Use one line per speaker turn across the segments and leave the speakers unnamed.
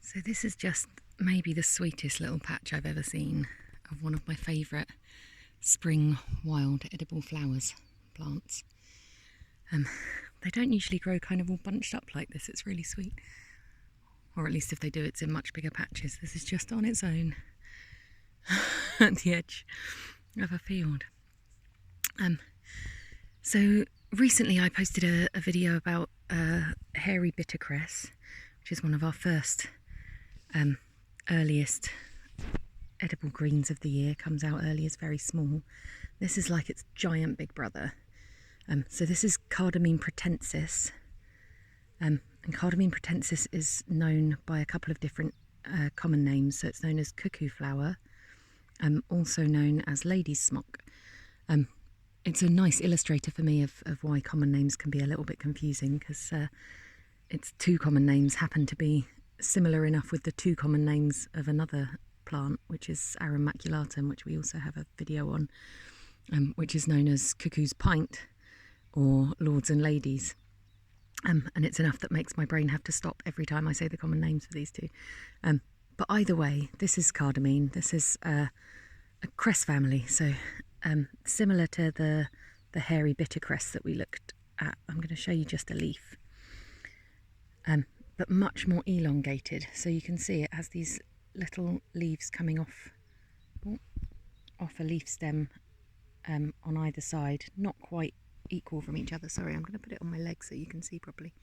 So this is just maybe the sweetest little patch I've ever seen of one of my favourite spring wild edible flowers plants. They don't usually grow kind of all bunched up like this. It's really sweet, or at least if they do, it's in much bigger patches. This is just on its own at the edge of a field. So recently I posted a video about hairy bittercress, which is one of our first earliest edible greens of the year. Comes out early, is very small. This is like its giant big brother. So this is Cardamine pratensis, and Cardamine pratensis is known by a couple of different common names. So it's known as cuckoo flower, also known as lady's smock. It's a nice illustrator for me of why common names can be a little bit confusing, because its two common names happen to be similar enough with the two common names of another plant, which is Arum maculatum, which we also have a video on, which is known as cuckoo's pint or lords and ladies. And it's enough that makes my brain have to stop every time I say the common names for these two. But either way, this is cardamine. This is a cress family, so similar to the hairy bittercress that we looked at. I'm going to show you just a leaf, but much more elongated. So you can see it has these little leaves coming off a leaf stem on either side, not quite equal from each other. Sorry, I'm going to put it on my leg so you can see properly.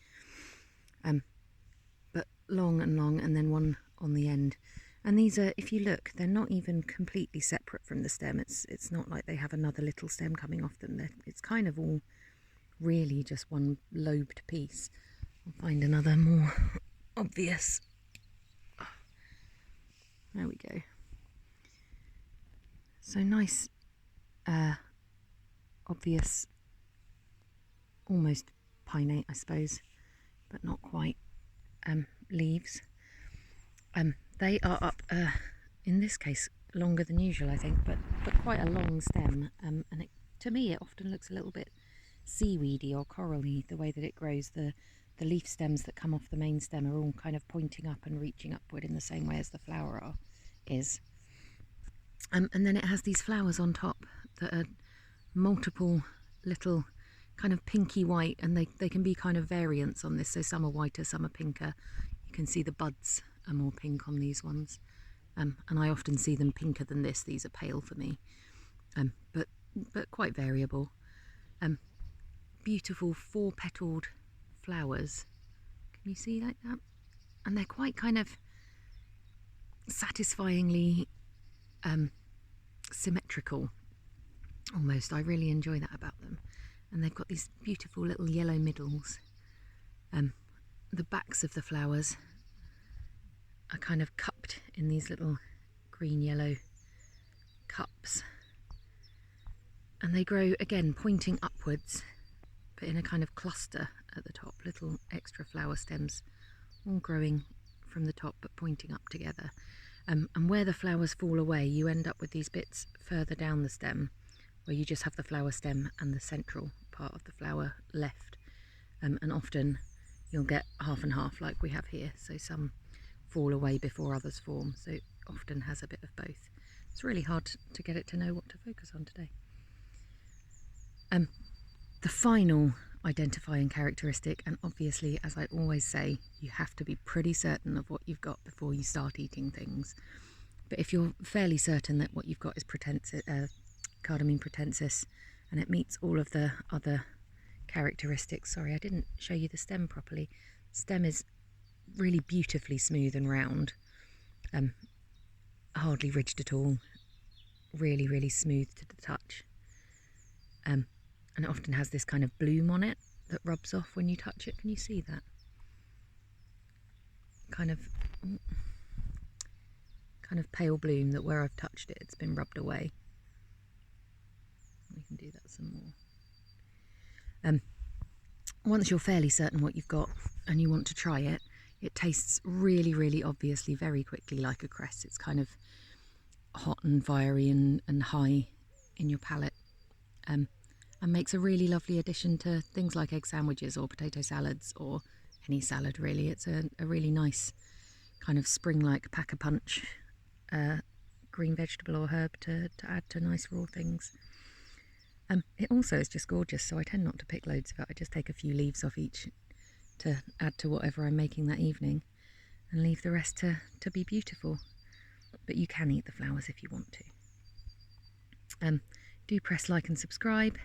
But long and long, and then one on the end. And these are, if you look, they're not even completely separate from the stem. It's not like they have another little stem coming off them. It's kind of all really just one lobed piece. I'll find another more obvious. There we go. So nice, obvious, almost pinnate, I suppose, but not quite, leaves. They are up, in this case, longer than usual, I think, but quite a long stem. And to me, it often looks a little bit seaweedy or corally, the way that it grows. The leaf stems that come off the main stem are all kind of pointing up and reaching upward in the same way as the flower is. And then it has these flowers on top that are multiple little kind of pinky white, and they can be kind of variants on this. So some are whiter, some are pinker. You can see the buds are more pink on these ones, and I often see them pinker than this. These are pale for me, but quite variable. Beautiful four-petaled flowers. Can you see like that? And they're quite kind of satisfyingly symmetrical almost. I really enjoy that about them. And they've got these beautiful little yellow middles. The backs of the flowers are kind of cupped in these little green-yellow cups. And they grow, again, pointing upwards, but in a kind of cluster at the top, little extra flower stems, all growing from the top but pointing up together. And where the flowers fall away, you end up with these bits further down the stem, where you just have the flower stem and the central part of the flower left. And often you'll get half and half like we have here, so some fall away before others form, so it often has a bit of both. It's really hard to get it to know what to focus on today. The final identifying characteristic, and obviously, as I always say, you have to be pretty certain of what you've got before you start eating things. But if you're fairly certain that what you've got is Cardamine pratensis, and it meets all of the other characteristics. Sorry, I didn't show you the stem properly. Stem is really beautifully smooth and round, hardly ridged at all, really smooth to the touch, and it often has this kind of bloom on it that rubs off when you touch it. Can you see that? Kind of pale bloom that where I've touched it, it's been rubbed away. We can do that some more. Once you're fairly certain what you've got and you want to try it, it tastes really obviously very quickly like a cress. It's kind of hot and fiery and high in your palate, and makes a really lovely addition to things like egg sandwiches or potato salads or any salad really. It's a really nice kind of spring-like pack-a-punch green vegetable or herb to add to nice raw things. It also is just gorgeous, so I tend not to pick loads of it. I just take a few leaves off each to add to whatever I'm making that evening and leave the rest to be beautiful. But you can eat the flowers if you want to. Do press like and subscribe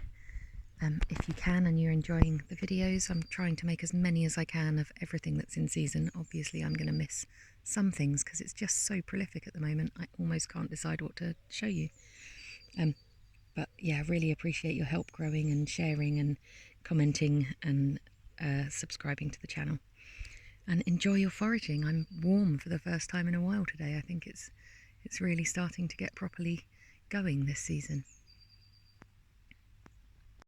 if you can and you're enjoying the videos. I'm trying to make as many as I can of everything that's in season. Obviously I'm going to miss some things because it's just so prolific at the moment. I almost can't decide what to show you. But yeah, really appreciate your help growing and sharing and commenting and subscribing to the channel. And enjoy your foraging. I'm warm for the first time in a while today. I think it's really starting to get properly going this season.